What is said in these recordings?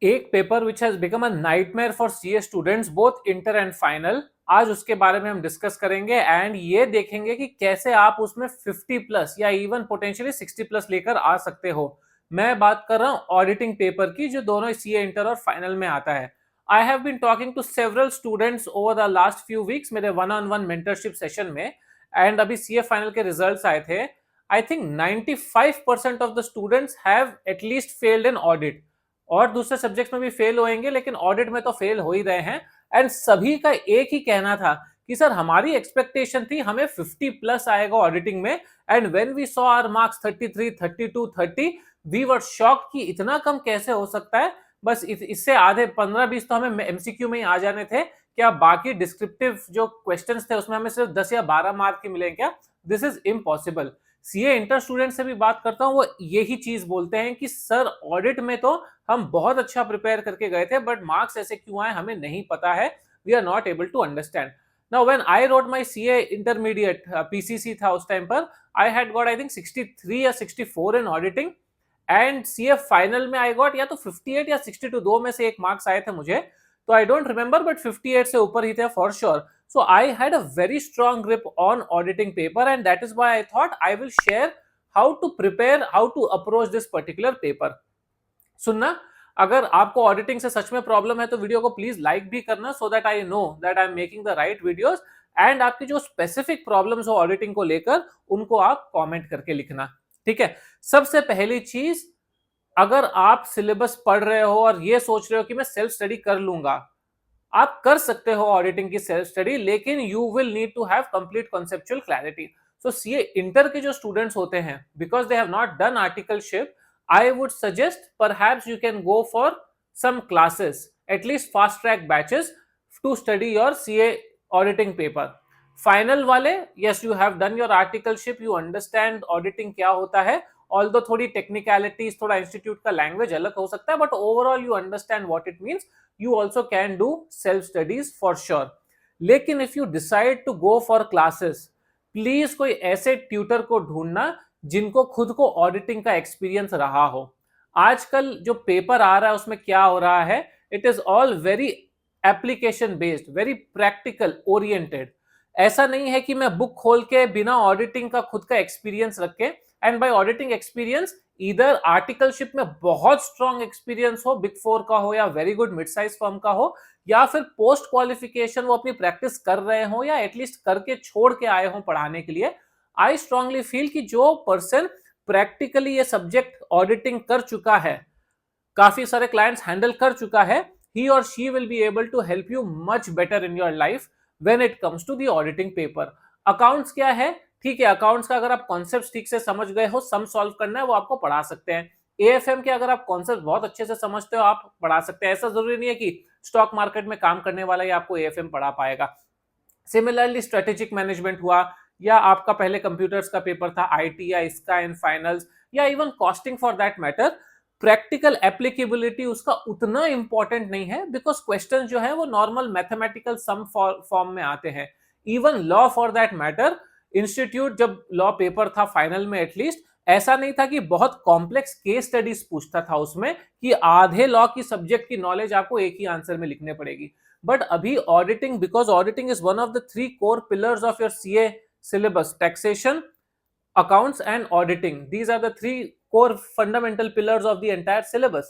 एक paper which has become a nightmare for CA students both inter and final, आज उसके बारे में हम डिस्कस करेंगे एंड ये देखेंगे कि कैसे आप उसमें 50 प्लस या इवन पोटेंशियली 60 प्लस लेकर आ सकते हो। मैं बात कर रहा हूं ऑडिटिंग पेपर की, जो दोनों सीए इंटर और फाइनल में आता है। I have been talking to several students over the last few weeks मेरे one on one mentorship session में, एंड अभी सीए फाइनल के रिजल्ट्स आए थे। I think 95% of the students have at least failed in audit, और दूसरे subjects में भी फेल होएंगे लेकिन ऑडिट में तो फेल हो ही रहे हैं। एंड सभी का एक ही कहना था कि सर हमारी एक्सपेक्टेशन थी हमें 50 प्लस आएगा ऑडिटिंग में, and when we saw our marks 33, 32, 30, we were shocked कि इतना कम कैसे हो सकता है। बस इससे आधे 15-20 तो हमें एमसीक्यू में ही आ जाने थे, क्या बाकी डिस्क्रिप्टिव जो क्वेश्चंस थे उसमें हमें सिर्फ 10 या 12 मार्क के मिले क्या? This is impossible. CA inter student से भी बात करता हूं, वो यही चीज बोलते हैं कि सर ऑडिट में तो हम बहुत अच्छा प्रिपेयर करके गए थे, बट मार्क्स ऐसे क्यों आए हमें नहीं पता है, we are not able to understand. Now when I wrote my CA intermediate, PCC था उस टाइम पर, I had got I think 63 या 64 in auditing, and CA final में आई गॉट या तो 58 या 62, दो में से एक मार्क्स आए थे मुझे, तो आई डोंट रिमेंबर, बट 58 से ऊपर ही थे for sure. So I had a very strong grip on auditing paper, and that is why I thought I will share how to prepare, how to approach this particular paper. सुनना, अगर आपको auditing से सच में problem है तो video को please like भी करना, so that I know that I am making the right videos, and आपकी जो स्पेसिफिक प्रॉब्लम्स हो ऑडिटिंग को लेकर उनको आप कमेंट करके लिखना। ठीक है, सबसे पहली चीज, अगर आप सिलेबस पढ़ रहे हो और ये सोच रहे हो कि मैं सेल्फ स्टडी कर लूंगा, आप कर सकते हो ऑडिटिंग की सेल्फ स्टडी, लेकिन you will need to have complete conceptual clarity. So CA inter के जो स्टूडेंट्स होते हैं, because they have not done articleship, I would suggest perhaps you can go for some classes, at least fast track batches, to study your CA auditing paper. Final वाले, yes you have done your articleship, you understand auditing क्या होता है, although थोड़ी technicalities, थोड़ा institute का language अलग हो सकता है, but overall you understand what it means, you also can do self studies for sure. लेकिन if you decide to go for classes, please कोई ऐसे ट्यूटर को ढूंढना जिनको खुद को ऑडिटिंग का एक्सपीरियंस रहा हो। आजकल जो पेपर आ रहा है उसमें क्या हो रहा है, it is all very application based, very practical oriented. ऐसा नहीं है कि मैं बुक खोल के बिना ऑडिटिंग का खुद का एक्सपीरियंस रख के, एंड बाय ऑडिटिंग एक्सपीरियंस इधर आर्टिकलशिप में बहुत स्ट्रॉन्ग एक्सपीरियंस हो, बिग फोर का हो या very good mid size firm का हो, या फिर पोस्ट क्वालिफिकेशन वो अपनी प्रैक्टिस कर रहे हो या एटलीस्ट करके छोड़ के आए हो पढ़ाने के लिए। आई स्ट्रांगली फील कि जो पर्सन प्रैक्टिकली ये सब्जेक्ट ऑडिटिंग कर चुका है, काफी सारे क्लाइंट्स हैंडल कर चुका है, ही और she will be able to help you much better in your life when it comes to the auditing paper. Accounts क्या है, ठीक है, अकाउंट्स का अगर आप कॉन्सेप्ट ठीक से समझ गए हो, सम सॉल्व करना है, वो आपको पढ़ा सकते हैं। एएफएम के अगर आप कॉन्सेप्ट बहुत अच्छे से समझते हो, आप पढ़ा सकते हैं। ऐसा जरूरी नहीं है कि स्टॉक मार्केट में काम करने वाला ही आपको एएफएम पढ़ा पाएगा। सिमिलरली स्ट्रेटेजिक मैनेजमेंट हुआ, या आपका पहले कंप्यूटर्स का पेपर था आईटी या इसका इन फाइनल्स, या even costing for that matter, practical applicability उसका उतना इंपॉर्टेंट नहीं है, बिकॉज क्वेश्चन जो है वो नॉर्मल मैथमेटिकल सम फॉर्म में आते हैं। Even law for that matter, institute जब लॉ पेपर था फाइनल में, एटलीस्ट ऐसा नहीं था कि बहुत कॉम्प्लेक्स केस स्टडीज पूछता था उसमें कि आधे लॉ की सब्जेक्ट की नॉलेज आपको एक ही आंसर में लिखने पड़ेगी। बट अभी auditing, because auditing is one of the 3 core pillars of your CA syllabus, taxation, accounts and auditing, these are the 3 core fundamental pillars of the entire syllabus.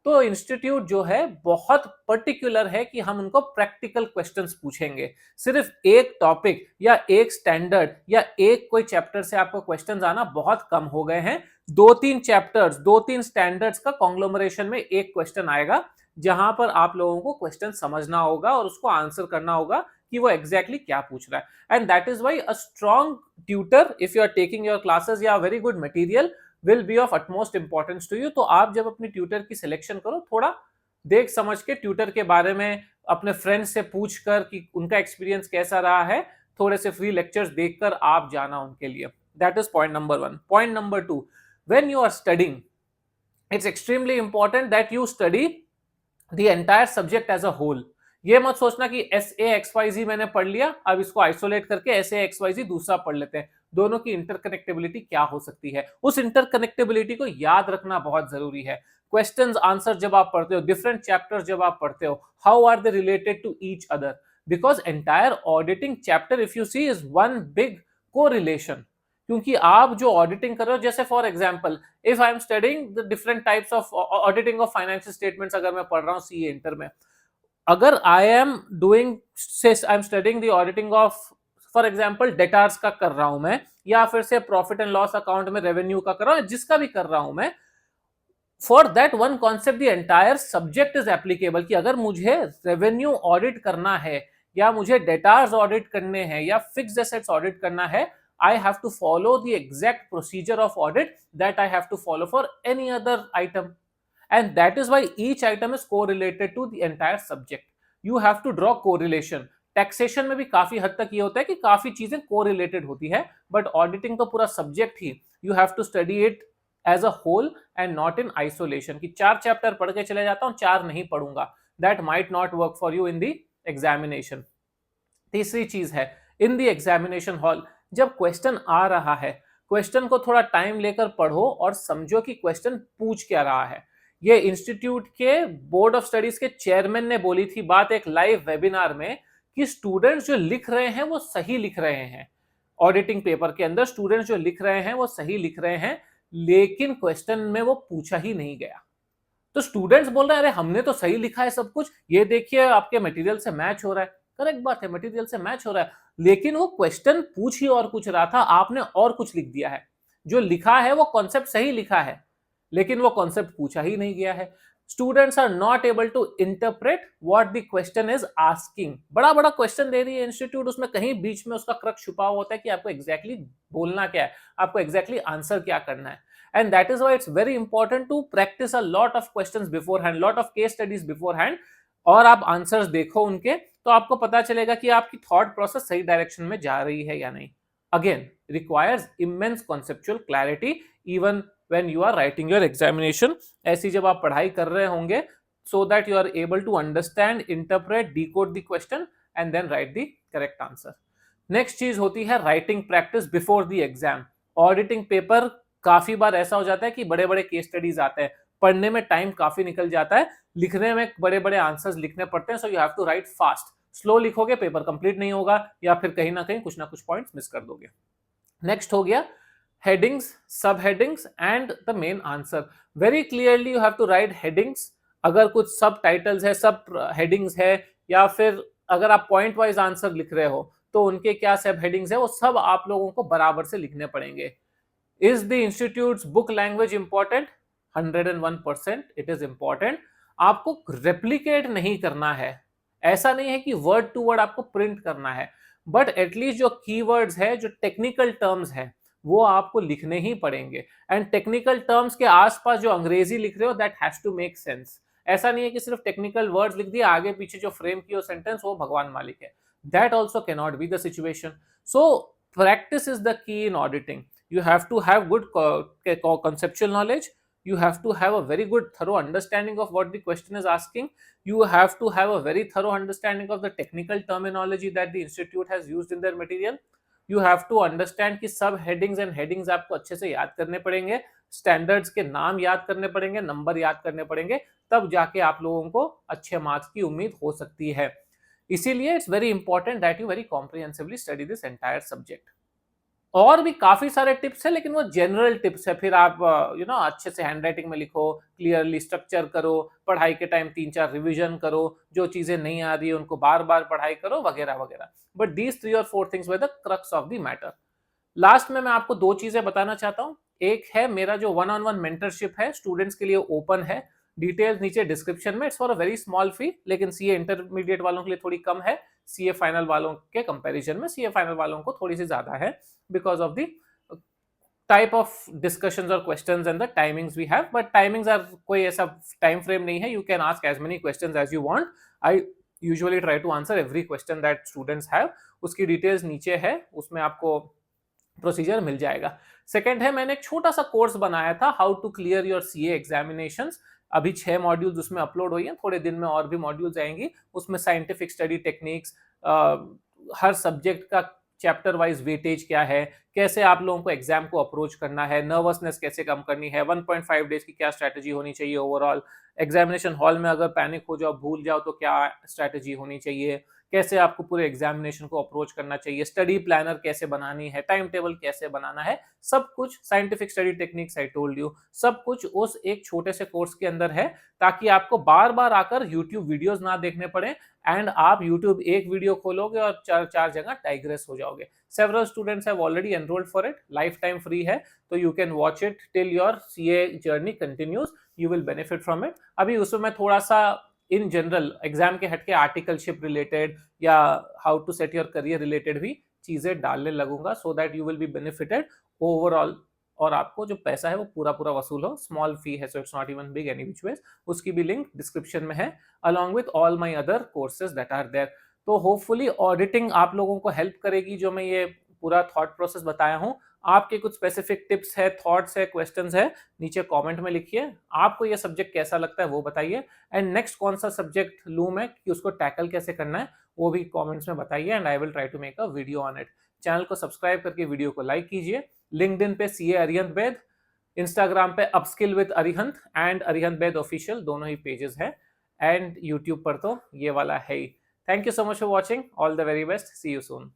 तो institute जो है बहुत पर्टिकुलर है कि हम उनको प्रैक्टिकल क्वेश्चंस पूछेंगे। सिर्फ एक टॉपिक या एक स्टैंडर्ड या एक कोई चैप्टर से आपको क्वेश्चंस आना बहुत कम हो गए हैं। 2-3 चैप्टर्स, 2-3 स्टैंडर्ड्स का कॉन्ग्लोमरेशन में एक क्वेश्चन आएगा, जहां पर आप लोगों को क्वेश्चन समझना होगा और उसको आंसर करना होगा कि वो एग्जैक्टली क्या पूछ रहा है। And that is why a strong tutor, if you are taking your classes या very good material, will be of utmost importance to you. तो आप जब अपनी ट्यूटर की सिलेक्शन करो, थोड़ा देख समझ के ट्यूटर के बारे में अपने फ्रेंड्स से पूछ कर कि उनका एक्सपीरियंस कैसा रहा है, थोड़े से फ्री लेक्चर्स देखकर आप जाना उनके लिए। That is point number 1। Point number 2, when you are studying, it's extremely important that you study the entire subject as a whole. ये मत सोचना कि SAXYZ मैंने पढ़ लिया, अब इसको आइसोलेट करके SAXYZ दूसरा पढ़ लेते हैं। दोनों की इंटरकनेक्टेबिलिटी क्या हो सकती है, उस इंटरकनेक्टेबिलिटी को याद रखना बहुत जरूरी है। क्वेश्चंस आंसर जब आप पढ़ते हो, डिफरेंट चैप्टर्स जब आप पढ़ते हो, how are they related to each other, because entire auditing chapter if you see is one big correlation. क्योंकि आप जो ऑडिटिंग कर रहे हो, जैसे for example if I am studying the different types of auditing of financial statements, अगर मैं पढ़ रहा हूँ सीए इंटर में, अगर आई am doing say I am studying the auditing of for example debtors का कर रहा हूं मैं, या फिर से प्रॉफिट एंड लॉस अकाउंट में रेवेन्यू का कर रहा हूं, जिसका भी कर रहा हूं मैं, for that one concept the entire subject is applicable. कि अगर मुझे रेवेन्यू ऑडिट करना है, या मुझे डेटार्स ऑडिट करने हैं, या फिक्स्ड एसेट्स ऑडिट करना है, I have to follow the exact procedure of audit that I have to follow for any other item. And that is why each item is correlated to the entire subject. You have to draw correlation. Taxation में भी काफी हद तक ये होता है कि काफी चीजें कोरिलेटेड होती है, बट ऑडिटिंग तो पूरा सब्जेक्ट ही, you have to study it as a whole and not in isolation. कि 4 चैप्टर पढ़ के चले जाता हूं, 4 नहीं पढ़ूंगा, that might not work for you in the examination. तीसरी चीज है, इन द एग्जामिनेशन हॉल जब क्वेश्चन आ रहा है, क्वेश्चन को थोड़ा टाइम लेकर पढ़ो और समझो कि क्वेश्चन पूछ क्या रहा है। ये इंस्टीट्यूट के बोर्ड ऑफ स्टडीज के चेयरमैन ने बोली थी बात एक लाइव वेबिनार में, कि स्टूडेंट्स जो लिख रहे हैं वो सही लिख रहे हैं, ऑडिटिंग पेपर के अंदर स्टूडेंट्स जो लिख रहे हैं वो सही लिख रहे हैं, लेकिन क्वेश्चन में वो पूछा ही नहीं गया। तो स्टूडेंट्स बोल रहे हैं अरे हमने तो सही लिखा है सब कुछ, ये देखिए आपके मटेरियल से मैच हो रहा है। करेक्ट बात है, मटेरियल से मैच हो रहा है, लेकिन वो क्वेश्चन पूछ ही और कुछ रहा था, आपने और कुछ लिख दिया है। जो लिखा है वो कॉन्सेप्ट सही लिखा है, लेकिन वो कॉन्सेप्ट पूछा ही नहीं गया है। Students are not able to interpret what the question is asking. बड़ा बड़ा क्वेश्चन दे रही है इंस्टीट्यूट, उसमें कहीं बीच में उसका क्रक्स छुपा हुआ होता है कि आपको एग्जैक्टली बोलना क्या है, आपको एग्जैक्टली आंसर क्या करना है। And that is why it's very important to practice a lot of questions beforehand, lot of case studies beforehand, और आप आंसर्स देखो उनके, तो आपको पता चलेगा कि आपकी थॉट प्रोसेस सही डायरेक्शन में जा रही है या नहीं। Again requires immense conceptual clarity even when you are writing your examination. ऐसी जब आप पढ़ाई कर रहे होंगे, so that you are able to understand, interpret, decode the question and then write the correct answer. Next चीज होती है writing practice before the exam. Auditing paper काफी बार ऐसा हो जाता है कि बड़े बड़े केस स्टडीज आते हैं, पढ़ने में टाइम काफी निकल जाता है, लिखने में बड़े बड़े आंसर्स लिखने पड़ते हैं, so you have to write fast. Slow लिखोगे पेपर कंप्लीट नहीं होगा, या फिर कहीं ना कहीं कुछ ना कुछ पॉइंट्स मिस कर दोगे। नेक्स्ट हो गया headings, subheadings and the main answer. Very clearly you have to write headings. अगर कुछ सब टाइटल्स है, सब हेडिंग्स है, या फिर अगर आप पॉइंट वाइज आंसर लिख रहे हो तो उनके क्या सब हेडिंग्स है, वो सब आप लोगों को बराबर से लिखने पड़ेंगे। Is the institute's book language important? 101% it is important. आपको रेप्लिकेट नहीं करना है, ऐसा नहीं है कि वर्ड टू वर्ड आपको प्रिंट करना है, बट एटलीस्ट जो कीवर्ड्स है, जो टेक्निकल टर्म्स है, वो आपको लिखने ही पड़ेंगे। एंड टेक्निकल टर्म्स के आसपास जो अंग्रेजी लिख रहे हो that has to make sense. ऐसा नहीं है कि सिर्फ टेक्निकल वर्ड्स लिख दिए, आगे पीछे जो फ्रेम की सेंटेंस वो भगवान मालिक है। That also can not be the situation. So practice is the key in auditing. You have to have good conceptual knowledge, you have to have a very good thorough understanding of what the question is asking, you have to have a very thorough understanding of the technical terminology that the institute has used in their material, you have to understand कि सब headings and headings आपको अच्छे से याद करने पड़ेंगे, standards के नाम याद करने पड़ेंगे, नंबर याद करने पड़ेंगे, तब जाके आप लोगों को अच्छे मार्क्स की उम्मीद हो सकती है। इसीलिए it's very important that you very comprehensively study this entire subject. और भी काफी सारे टिप्स है, लेकिन वो जनरल टिप्स है। फिर आप अच्छे से हैंडराइटिंग में लिखो, क्लियरली स्ट्रक्चर करो, पढ़ाई के टाइम 3-4 रिवीजन करो, जो चीजें नहीं आ रही है उनको बार बार पढ़ाई करो, वगैरह वगैरह। But these 3 or 4 things were the crux of the matter. Last में मैं आपको 2 चीजें बताना चाहता हूँ। एक है मेरा जो 1-on-1 मेंटरशिप है, स्टूडेंट्स के लिए ओपन है, डिटेल्स नीचे डिस्क्रिप्शन में। It's for a very small fee, लेकिन सीए इंटरमीडिएट वालों के लिए थोड़ी कम है, सीए फाइनल वालों के कंपैरिजन में सीए फाइनल वालों को थोड़ी सी ज्यादा है, because of the type of discussions और questions and the timings we have. But timings are कोई ऐसा टाइम फ्रेम नहीं है, you can ask as many questions as you want. I usually try to answer every question that students have. उसकी details नीचे है, उसमें आपको procedure मिल जाएगा। सेकंड है, मैंने एक छोटा सा कोर्स बनाया था, how to clear your CA examinations. अभी 6 मॉड्यूल्स उसमें अपलोड हुई हैं, थोड़े दिन में और भी मॉड्यूल्स आएंगी। उसमें साइंटिफिक स्टडी टेक्निक्स, हर सब्जेक्ट का चैप्टर वाइज वेटेज क्या है, कैसे आप लोगों को एग्जाम को अप्रोच करना है, नर्वसनेस कैसे कम करनी है, 1.5 डेज की क्या स्ट्रैटेजी होनी चाहिए ओवरऑल, एग्जामिनेशन हॉल में अगर पैनिक हो जाओ, भूल जाओ तो क्या स्ट्रैटेजी होनी चाहिए, कैसे आपको पूरे एग्जामिनेशन को अप्रोच करना चाहिए, स्टडी प्लानर कैसे बनानी है, टाइम टेबल कैसे बनाना है, सब कुछ scientific study techniques I told you, सब कुछ उस एक छोटे से कोर्स के अंदर है, ताकि आपको बार बार आकर यूट्यूब वीडियोस ना देखने पड़े एंड आप यूट्यूब एक वीडियो खोलोगे और चार चार जगह डाइग्रेस हो जाओगे। Several students have already enrolled for it, life time free है, तो you can watch it till your CA journey continues, you will benefit from it. अभी उसमें मैं थोड़ा सा इन जनरल एग्जाम के हटके आर्टिकलशिप रिलेटेड या how to set your career related भी चीजें डालने लगूंगा, so that you will be benefited overall, और आपको जो पैसा है वो पूरा पूरा वसूल हो। स्मॉल फी है, so it's not even big any which ways. उसकी भी लिंक डिस्क्रिप्शन में है, along with all my other courses that are there। तो होपफुली ऑडिटिंग आप लोगों को हेल्प करेगी, जो मैं ये पूरा थॉट प्रोसेस बताया हूँ। आपके कुछ स्पेसिफिक टिप्स है, थॉट्स है, क्वेश्चंस है, नीचे कमेंट में लिखिए। आपको ये सब्जेक्ट कैसा लगता है वो बताइए, एंड नेक्स्ट कौन सा सब्जेक्ट लूँ मैं कि उसको टैकल कैसे करना है वो भी कमेंट्स में बताइए, and I will try to make a video on it. Channel को सब्सक्राइब करके वीडियो को लाइक कीजिए। लिंक्डइन पे सीए अरिहंत वैद, इंस्टाग्राम पे upskill with Arihant and Arihant Vaid official, दोनों ही पेजेस है, एंड यूट्यूब पर तो ये वाला है ही। Thank you so much for watching, all the very best, see you soon.